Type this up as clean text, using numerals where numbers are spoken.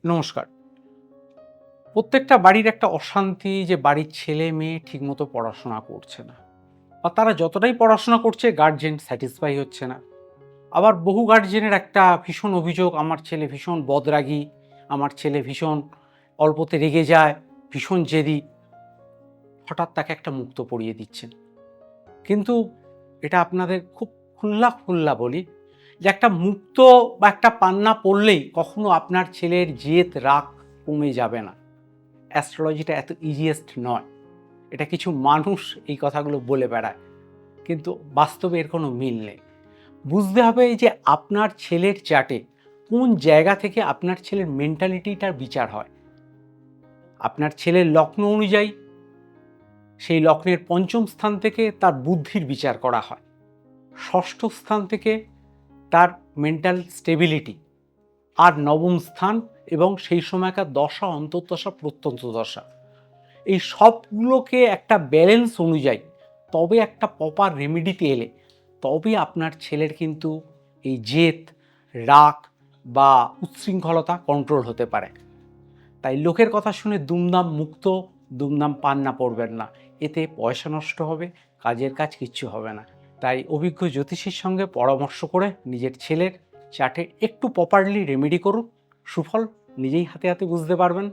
নমস্কার। প্রত্যেকটা বাড়ির একটা অশান্তি যে বাড়ির ছেলে মেয়ে ঠিকমতো পড়াশোনা করছে না, বা তারা যতটাই পড়াশোনা করছে গার্জেন স্যাটিসফাই হচ্ছে না। আবার বহু গার্জেনের একটা ভীষণ অভিযোগ, আমার ছেলে ভীষণ বদরাগী, আমার ছেলে ভীষণ অল্পতে রেগে যায়, ভীষণ জেদি। হঠাৎ তাকে একটা মুক্তো পড়িয়ে দিচ্ছেন। কিন্তু এটা আপনাদের খুব খুল্লা খুল্লা বলি, যে একটা মুক্তো বা একটা পান্না পড়লেই কখনো আপনার ছেলের জেদ রাগ কমে যাবে না। অ্যাস্ট্রোলজিটা এত ইজিয়েস্ট নয়। এটা কিছু মানুষ এই কথাগুলো বলে বেড়ায়, কিন্তু বাস্তবে এর কোনো মিল নেই। বুঝতে হবে যে আপনার ছেলের চার্টে কোন জায়গা থেকে আপনার ছেলের মেন্টালিটিটার বিচার হয়। আপনার ছেলের লগ্ন অনুযায়ী সেই লগ্নের পঞ্চম স্থান থেকে তার বুদ্ধির বিচার করা হয়, ষষ্ঠ স্থান থেকে তার মেন্টাল স্টেবিলিটি, আর নবম স্থান এবং সেই সময়কার দশা, অন্তর্দশা, প্রত্যন্ত দশা, এই সবগুলোকে একটা ব্যালেন্স অনুযায়ী তবে একটা প্রপার রেমেডিতে এলে তবে আপনার ছেলের কিন্তু এই জেদ, রাগ বা উচ্ছৃঙ্খলতা কন্ট্রোল হতে পারে। তাই লোকের কথা শুনে দুমদাম মুক্ত, দুমদাম পান্না পড়বেন না। এতে পয়সা নষ্ট হবে, কাজের কাজ কিচ্ছু হবে না। তাই অভিজ্ঞ জ্যোতিষীর সঙ্গে পরামর্শ করে নিজের ছেলের চার্টে একটু প্রপারলি রেমেডি করুন। সুফল নিজেই হাতে হাতে বুঝতে পারবেন।